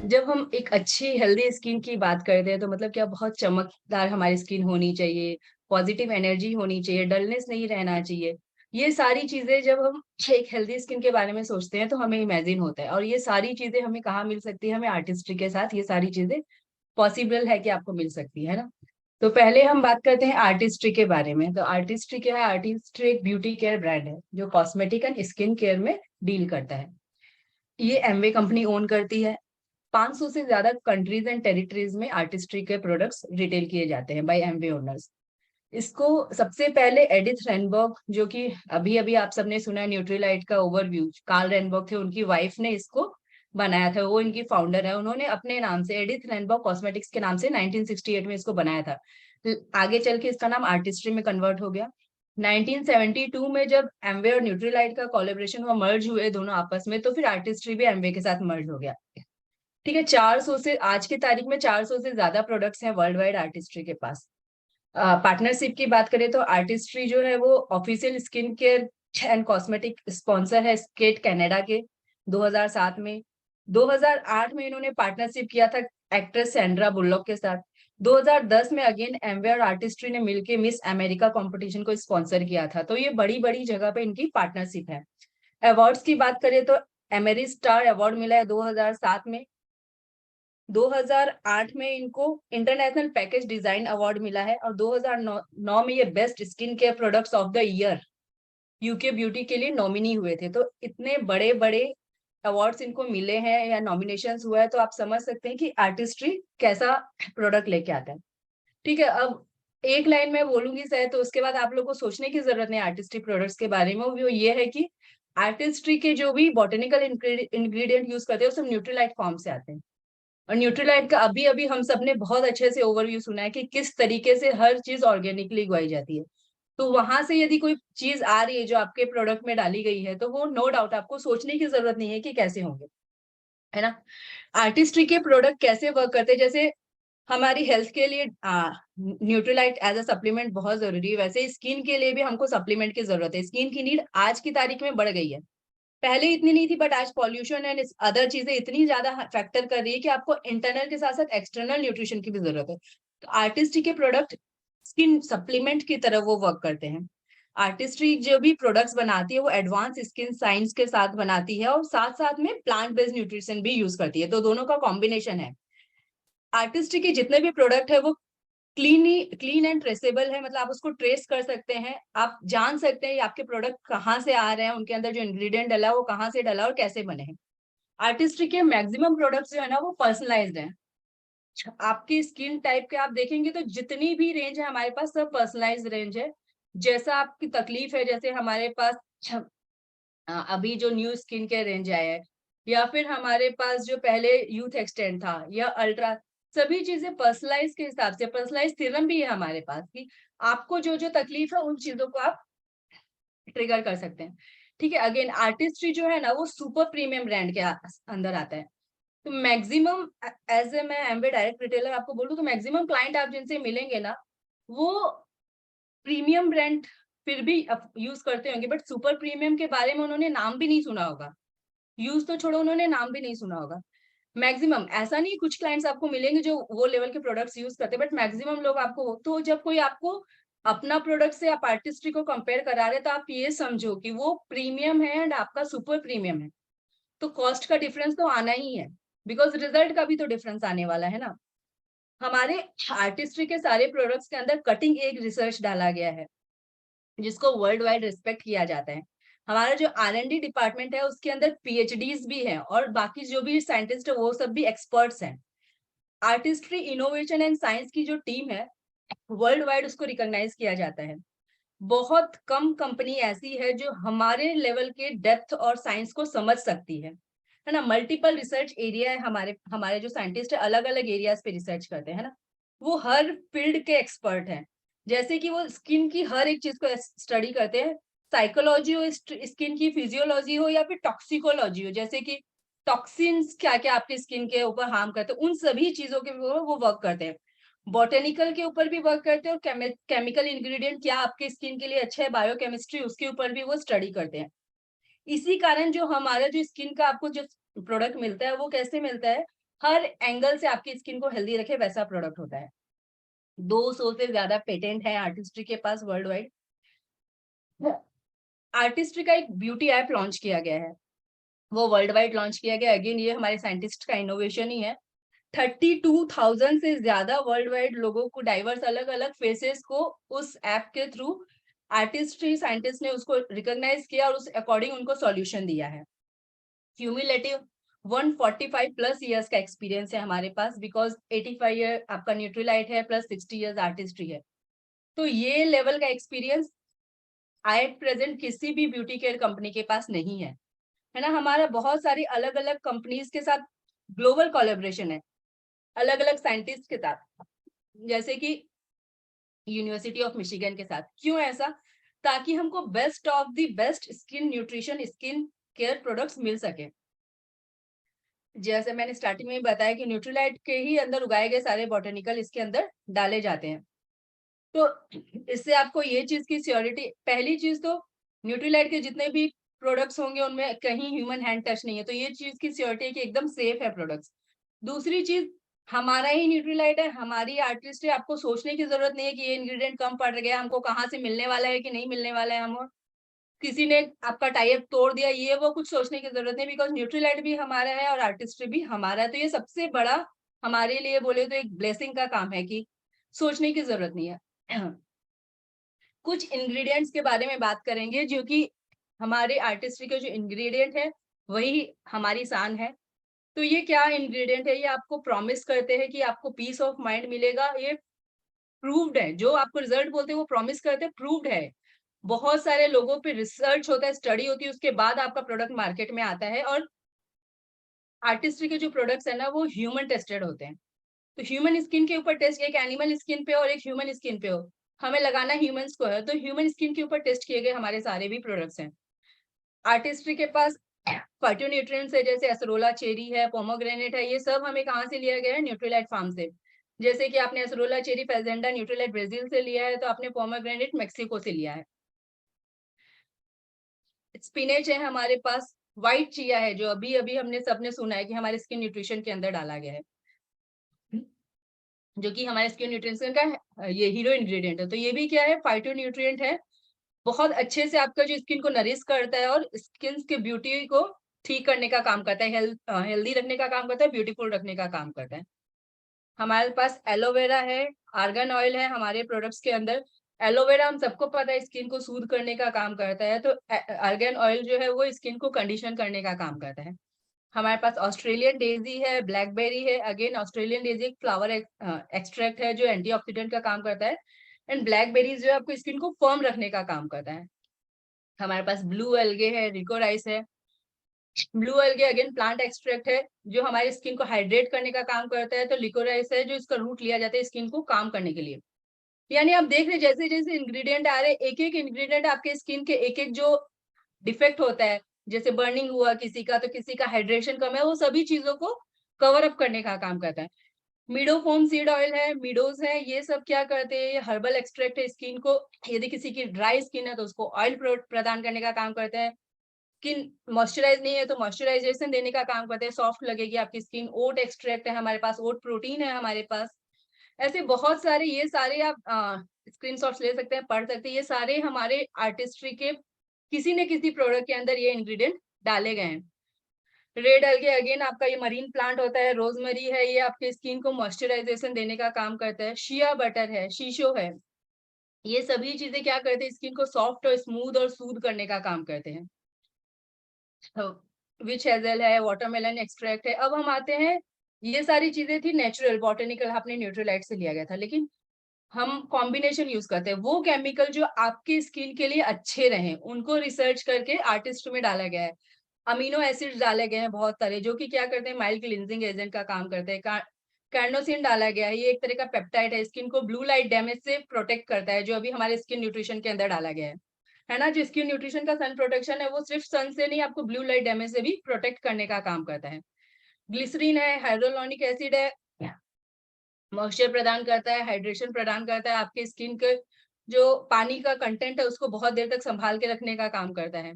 जब हम एक अच्छी हेल्दी स्किन की बात करते हैं तो मतलब क्या बहुत चमकदार हमारी स्किन होनी चाहिए, पॉजिटिव एनर्जी होनी चाहिए, डलनेस नहीं रहना चाहिए। ये सारी चीज़ें जब हम एक हेल्दी स्किन के बारे में सोचते हैं तो हमें इमेजिन होता है और ये सारी चीज़ें हमें कहाँ मिल सकती है? हमें आर्टिस्ट्री के साथ ये सारी चीज़ें पॉसिबल है कि आपको मिल सकती है ना? तो पहले हम बात करते हैं आर्टिस्ट्री के बारे में। तो आर्टिस्ट्री क्या है? आर्टिस्ट्री एक ब्यूटी केयर ब्रांड है जो कॉस्मेटिक एंड स्किन केयर में डील करता है। ये एमवे कंपनी ओन करती है। 500 से ज्यादा कंट्रीज एंड टेरिटरीज में आर्टिस्ट्री के प्रोडक्ट्स रिटेल किए जाते हैं बाय एमवे ओनर्स। इसको सबसे पहले एडिथ रेनबर्ग, जो कि अभी अभी आप सबने सुना है न्यूट्रीलाइट का ओवरव्यू, कार्ल रेनबर्ग थे, उनकी वाइफ ने इसको बनाया था, वो इनकी फाउंडर है। उन्होंने अपने नाम से एडिथ रेनबर्ग कॉस्मेटिक्स के नाम से 1968 में इसको बनाया था। आगे चल के इसका नाम आर्टिस्ट्री में कन्वर्ट हो गया। 1972 में जब एमवे और न्यूट्रीलाइट का कोलेब्रेशन हुआ, मर्ज हुए दोनों आपस में, तो फिर आर्टिस्ट्री भी एमवे के साथ मर्ज हो गया। ठीक है, 400 से आज की तारीख में 400 से ज्यादा प्रोडक्ट्स हैं वर्ल्ड वाइड आर्टिस्ट्री के पास। पार्टनरशिप की बात करें तो आर्टिस्ट्री जो है वो official skin care and cosmetic sponsor है स्केट कनाडा के 2007 में। 2008 में इन्होंने पार्टनरशिप किया था एक्ट्रेस सैंड्रा बुल्लॉक के साथ। 2010 में अगेन एमवे और आर्टिस्ट्री ने मिलकर मिस अमेरिका कंपटीशन को स्पॉन्सर किया था। तो ये बड़ी बड़ी जगह पे इनकी पार्टनरशिप है। अवार्ड्स की बात करें तो एमेरी स्टार अवार्ड मिला है 2007 में। 2008 में इनको इंटरनेशनल पैकेज डिजाइन अवार्ड मिला है और 2009 में ये best skin care products of the year UK beauty के लिए नॉमिनी हुए थे। तो इतने बड़े बड़े अवार्ड्स इनको मिले हैं या नॉमिनेशंस हुआ है, तो आप समझ सकते हैं कि आर्टिस्ट्री कैसा प्रोडक्ट लेके आता है। ठीक है, अब एक लाइन में बोलूंगी सर, तो उसके बाद आप लोग को सोचने की जरूरत नहीं आर्टिस्ट्री प्रोडक्ट्स के बारे में। वो ये है कि आर्टिस्ट्री के जो भी बॉटेनिकल इंग्रेडिएंट यूज करते हैं वो सब न्यूट्रीलाइट फॉर्म से आते हैं। और न्यूट्रीलाइट का अभी अभी हम सबने बहुत अच्छे से ओवरव्यू सुना है कि किस तरीके से हर चीज ऑर्गेनिकली उगाई जाती है। तो वहां से यदि कोई चीज आ रही है जो आपके प्रोडक्ट में डाली गई है, तो वो नो डाउट आपको सोचने की जरूरत नहीं है कि कैसे होंगे, है ना? आर्टिस्ट्री के प्रोडक्ट कैसे वर्क करते हैं, जैसे हमारी हेल्थ के लिए न्यूट्रीलाइट एज अ सप्लीमेंट बहुत जरूरी है, वैसे स्किन के लिए भी हमको सप्लीमेंट की जरूरत है। स्किन की नीड आज की तारीख में बढ़ गई है, पहले इतनी नहीं थी, बट आज पॉल्यूशन एंड अदर चीजें इतनी ज्यादा फैक्टर कर रही है कि आपको इंटरनल के साथ साथ एक्सटर्नल न्यूट्रिशन की भी जरूरत है। तो आर्टिस्ट्री के प्रोडक्ट स्किन सप्लीमेंट की तरह वो वर्क करते हैं। आर्टिस्ट्री जो भी प्रोडक्ट्स बनाती है वो एडवांस स्किन साइंस के साथ बनाती है और साथ साथ में प्लांट बेस्ड न्यूट्रिशन भी यूज करती है, तो दोनों का कॉम्बिनेशन है। आर्टिस्ट्री के जितने भी प्रोडक्ट है वो क्लीन एंड ट्रेसेबल है, मतलब आप उसको ट्रेस कर सकते हैं, आप जान सकते हैं आपके प्रोडक्ट कहाँ से आ रहे हैं, उनके अंदर जो इंग्रेडिएंट डला है वो कहाँ से डला और कैसे बने हैं। आर्टिस्ट्री के मैक्सिमम प्रोडक्ट्स जो है ना वो पर्सनलाइज्ड है। आपकी स्किन टाइप के आप देखेंगे तो जितनी भी रेंज है हमारे पास सब पर्सनलाइज्ड रेंज है। जैसा आपकी तकलीफ है, जैसे हमारे पास अभी जो न्यू स्किन केयर रेंज आया है, या फिर हमारे पास जो पहले यूथ एक्सटेंड था या अल्ट्रा, सभी चीजें पर्सनलाइज के हिसाब से, पर्सनलाइज थ्योरम भी है हमारे पास कि आपको जो जो तकलीफ है उन चीजों को आप ट्रिगर कर सकते हैं। ठीक है, अगेन आर्टिस्ट्री जो है ना वो सुपर प्रीमियम ब्रांड के अंदर आता है। तो मैक्सिमम एज ए मैं एमवे डायरेक्ट रिटेलर आपको बोलूँ तो मैक्सिमम क्लाइंट आप जिनसे मिलेंगे ना वो प्रीमियम ब्रांड फिर भी यूज करते होंगे, बट सुपर प्रीमियम के बारे में उन्होंने नाम भी नहीं सुना होगा। यूज तो छोड़ो, उन्होंने नाम भी नहीं सुना होगा। मैक्सिमम ऐसा नहीं, कुछ क्लाइंट्स आपको मिलेंगे जो वो लेवल के प्रोडक्ट्स यूज करते हैं, बट मैक्सिमम लोग आपको, तो जब कोई आपको अपना प्रोडक्ट से आप आर्टिस्ट्री को कंपेयर करा रहे, तो आप ये समझो कि वो प्रीमियम है एंड आपका सुपर प्रीमियम है। तो कॉस्ट का डिफरेंस तो आना ही है, बिकॉज रिजल्ट का भी तो डिफरेंस आने वाला है ना। हमारे आर्टिस्ट्री के सारे प्रोडक्ट्स के अंदर कटिंग एज रिसर्च डाला गया है जिसको वर्ल्ड वाइड रिस्पेक्ट किया जाता है। हमारा जो R&D डिपार्टमेंट है उसके अंदर PhDs भी हैं और बाकी जो भी साइंटिस्ट है वो सब भी एक्सपर्ट्स हैं। आर्टिस्ट्री इनोवेशन एंड साइंस की जो टीम है वर्ल्ड वाइड उसको रिकॉग्नाइज किया जाता है। बहुत कम कंपनी ऐसी है जो हमारे लेवल के डेप्थ और साइंस को समझ सकती है ना। मल्टीपल रिसर्च एरिया है, हमारे हमारे जो साइंटिस्ट है अलग अलग एरियाज पे रिसर्च करते हैं ना। वो हर फील्ड के एक्सपर्ट हैं, जैसे कि वो स्किन की हर एक चीज को स्टडी करते हैं। साइकोलॉजी हो, स्किन की फिजियोलॉजी हो या फिर टॉक्सिकोलॉजी हो, जैसे कि टॉक्सिन्स क्या क्या आपकी स्किन के ऊपर हार्म करते हैं, उन सभी चीजों के वो वर्क करते हैं। बॉटेनिकल के ऊपर भी वर्क करते हैं और केमिकल इंग्रेडिएंट क्या आपके स्किन के लिए अच्छा है, बायोकेमिस्ट्री, उसके ऊपर भी वो स्टडी करते हैं। इसी कारण जो हमारा जो स्किन का आपको जो प्रोडक्ट मिलता है वो कैसे मिलता है, हर एंगल से आपकी स्किन को हेल्दी रखे वैसा प्रोडक्ट होता है। 200 से ज्यादा पेटेंट है आर्टिस्ट्री के पास वर्ल्ड वाइड। आर्टिस्ट्री का एक ब्यूटी ऐप लॉन्च किया गया है, वो वर्ल्ड वाइड लॉन्च किया गया। अगेन ये हमारे साइंटिस्ट का इनोवेशन ही है। 32,000 से ज्यादा वर्ल्ड वाइड लोगों को, डाइवर्स अलग अलग फेसेस को उस ऐप के थ्रू आर्टिस्ट्री साइंटिस्ट ने उसको रिकॉग्नाइज किया और उस अकॉर्डिंग उनको सॉल्यूशन दिया है। क्यूमुलेटिव 145 प्लस इयर्स का एक्सपीरियंस है हमारे पास, बिकॉज 85 ईयर आपका न्यूट्रीलाइट है प्लस 60 इयर्स आर्टिस्ट्री है। तो ये लेवल का एक्सपीरियंस एट प्रेजेंट किसी भी ब्यूटी केयर कंपनी के पास नहीं है ना। हमारा बहुत सारी अलग अलग कंपनीज के साथ ग्लोबल कोलैबोरेशन है, अलग अलग साइंटिस्ट के साथ, जैसे कि यूनिवर्सिटी ऑफ मिशिगन के साथ। क्यों ऐसा? ताकि हमको best of the best skin nutrition, skin care products मिल सके। जैसे मैंने स्टार्टिंग में ही बताया कि न्यूट्रीलाइट के ही अंदर उगाए गए सारे बॉटनिकल इसके अंदर डाले जाते हैं। तो इससे आपको ये चीज की श्योरिटी, पहली चीज तो न्यूट्रीलाइट के जितने भी प्रोडक्ट्स होंगे उनमें कहीं ह्यूमन हैंड टच नहीं है, तो ये चीज की श्योरिटी है कि एकदम सेफ है प्रोडक्ट्स। दूसरी चीज, हमारा ही न्यूट्रीलाइट है, हमारी आर्टिस्ट है, आपको सोचने की जरूरत नहीं है कि ये इंग्रेडिएंट कम पड़ गया, हमको कहाँ से मिलने वाला है कि नहीं मिलने वाला है, हम किसी ने आपका टाइप तोड़ दिया, ये वो कुछ सोचने की जरूरत नहीं, बिकॉज न्यूट्रीलाइट भी हमारा है और आर्टिस्ट्री भी हमारा है। तो ये सबसे बड़ा हमारे लिए बोले तो एक ब्लेसिंग का काम है कि सोचने की जरूरत नहीं है। कुछ इंग्रेडिएंट्स के बारे में बात करेंगे जो कि हमारे आर्टिस्ट्री के जो इंग्रेडिएंट है वही हमारी शान है। तो ये क्या इंग्रेडिएंट है? ये आपको प्रॉमिस करते हैं कि आपको पीस ऑफ माइंड मिलेगा। ये प्रूव्ड है, जो आपको रिजल्ट बोलते हैं वो प्रॉमिस करते हैं, प्रूव्ड है। बहुत सारे लोगों पे रिसर्च होता है, स्टडी होती है, उसके बाद आपका प्रोडक्ट मार्केट में आता है। और आर्टिस्ट्री के जो प्रोडक्ट्स है ना वो ह्यूमन टेस्टेड होते हैं। तो ह्यूमन स्किन के ऊपर टेस्ट, एक एनिमल स्किन पे और एक ह्यूमन स्किन पे हो, हमें लगाना ह्यूमंस को है, तो ह्यूमन स्किन के ऊपर टेस्ट किए गए हमारे सारे भी प्रोडक्ट्स हैं। आर्टिस्ट्री के पास फाइटोन्यूट्रिएंट्स है, जैसे एसरोला चेरी है, पोमोग्रेनेट है, ये सब हमें कहाँ से लिया गया है? न्यूट्रीलाइट फार्म से। जैसे कि आपने एसरोला चेरी फेजेंडा न्यूट्रीलाइट ब्राजील से लिया है, तो आपने पोमोग्रेनेट मेक्सिको से लिया है। स्पिनेच है हमारे पास, व्हाइट चिया है जो अभी अभी हमने सबने सुना है कि हमारे स्किन न्यूट्रिशन के अंदर डाला गया है, जो कि हमारे स्किन न्यूट्रिशन का ये हीरो इंग्रेडिएंट है। तो ये भी क्या है? फाइटो न्यूट्रिएंट है, बहुत अच्छे से आपका जो स्किन को नरिश करता है और स्किन के ब्यूटी को ठीक करने का काम करता है, हेल्दी रखने का काम करता है, ब्यूटीफुल रखने का काम करता है। हमारे पास एलोवेरा है, आर्गन ऑयल है हमारे प्रोडक्ट्स के अंदर। एलोवेरा हम सबको पता है स्किन को सूद करने का काम करता है, तो आर्गन ऑयल जो है वो स्किन को कंडीशन करने का काम करता है। हमारे पास ऑस्ट्रेलियन डेजी है, ब्लैकबेरी है। अगेन ऑस्ट्रेलियन डेजी एक फ्लावर एक्सट्रैक्ट है जो एंटीऑक्सीडेंट का काम करता है, एंड ब्लैकबेरीज जो है आपको स्किन को फर्म रखने का काम करता है। हमारे पास ब्लू एल्गे है, रिकोराइस है। Blue algae again plant extract है जो हमारी स्किन को हाइड्रेट करने का काम करता है। तो लिकोराइस है जो इसका रूट लिया जाता है स्किन को काम करने के लिए। यानी आप देख रहे जैसे जैसे इंग्रेडिएंट आ रहे, एक एक इंग्रेडिएंट आपके स्किन के एक एक जो डिफेक्ट होता है, जैसे बर्निंग हुआ किसी का, तो किसी का हाइड्रेशन कम है, वो सभी चीजों को कवर अप करने का काम करता है। मीडो फोम सीड ऑयल है, मीडोज है, ये सब क्या करते हैं? ये हर्बल एक्सट्रैक्ट है, स्किन को, यदि किसी की ड्राई स्किन है तो उसको ऑयल प्रदान करने का काम करते हैं। स्किन मॉइस्चराइज नहीं है तो मॉइस्चराइजेशन देने का काम करते हैं, सॉफ्ट लगेगी आपकी स्किन। ओट एक्सट्रैक्ट है हमारे पास, ओट प्रोटीन है हमारे पास। ऐसे बहुत सारे, ये सारे आप स्क्रीनशॉट्स ले सकते हैं, पढ़ सकते हैं। ये सारे हमारे आर्टिस्ट्री के किसी न किसी प्रोडक्ट के अंदर ये इंग्रेडिएंट डाले गए हैं। रेड एल्गे अगेन आपका ये मरीन प्लांट होता है, रोजमेरी है, ये आपके स्किन को मॉइस्चराइजेशन देने का काम करता है। शिया बटर है, शीशो है, ये सभी चीजें क्या करते हैं? स्किन को सॉफ्ट और स्मूथ और सूद करने का काम करते हैं। विच हेजल है, वाटरमेलन एक्सट्रैक्ट है। अब हम आते हैं, ये सारी चीजें थी नेचुरल बॉटनिकल, आपने न्यूट्रीलाइट से लिया गया था, लेकिन हम कॉम्बिनेशन यूज करते हैं, वो केमिकल जो आपकी स्किन के लिए अच्छे रहें उनको रिसर्च करके आर्टिस्ट में डाला गया है। अमीनो एसिड्स डाले गए हैं बहुत सारे, जो कि क्या करते हैं? माइल्ड क्लिनजिंग एजेंट का काम करते हैं। कार्नोसिन डाला गया है, ये एक तरह का पेप्टाइड है, स्किन को ब्लू लाइट डैमेज से प्रोटेक्ट करता है, जो अभी हमारे स्किन न्यूट्रिशन के अंदर डाला गया है ना। जो स्किन न्यूट्रिशन का सन प्रोटेक्शन है वो सिर्फ सन से नहीं, आपको ब्लू लाइट डैमेज से भी प्रोटेक्ट करने का काम करता है। ग्लिसरीन है, हाइड्रोलोनिक एसिड है, मॉइस्चर प्रदान करता है, हाइड्रेशन प्रदान करता है, आपके स्किन के जो पानी का कंटेंट है उसको बहुत देर तक संभाल के रखने का काम करता है।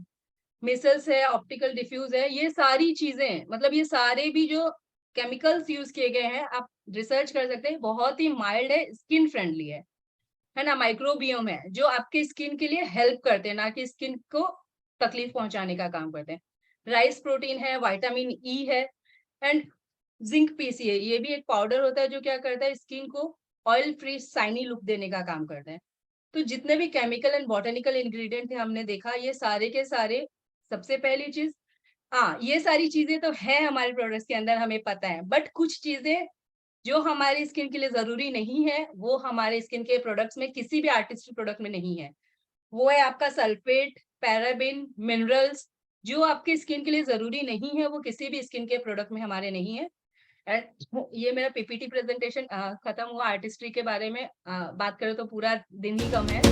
मिसल्स है, ऑप्टिकल डिफ्यूज है, ये सारी चीजें, मतलब ये सारे भी जो केमिकल्स यूज किए गए हैं, आप रिसर्च कर सकते हैं, बहुत ही माइल्ड है, स्किन फ्रेंडली है ना। माइक्रोबियम है जो आपके स्किन के लिए हेल्प करते हैं, ना कि स्किन को तकलीफ पहुंचाने का काम करते हैं। राइस प्रोटीन है, विटामिन ई है, एंड जिंक पीसीए, ये भी एक पाउडर होता है जो क्या करता है, स्किन को ऑयल फ्री शाइनी लुक देने का काम करता है। तो जितने भी केमिकल एंड बॉटेनिकल इंग्रेडिएंट थे हमने देखा, ये सारे के सारे, सबसे पहली चीज, हाँ ये सारी चीजें तो है हमारे प्रोडक्ट्स के अंदर, हमें पता है, बट कुछ चीजें जो हमारी स्किन के लिए जरूरी नहीं है, वो हमारे स्किन के प्रोडक्ट्स में, किसी भी आर्टिस्टिक प्रोडक्ट में नहीं है। वो है आपका सल्फेट, पैराबिन, मिनरल्स, जो आपकी स्किन के लिए जरूरी नहीं है, वो किसी भी स्किन के प्रोडक्ट में हमारे नहीं है। एंड ये मेरा पीपीटी प्रेजेंटेशन खत्म हुआ। आर्टिस्ट्री के बारे में बात करें तो पूरा दिन ही कम है।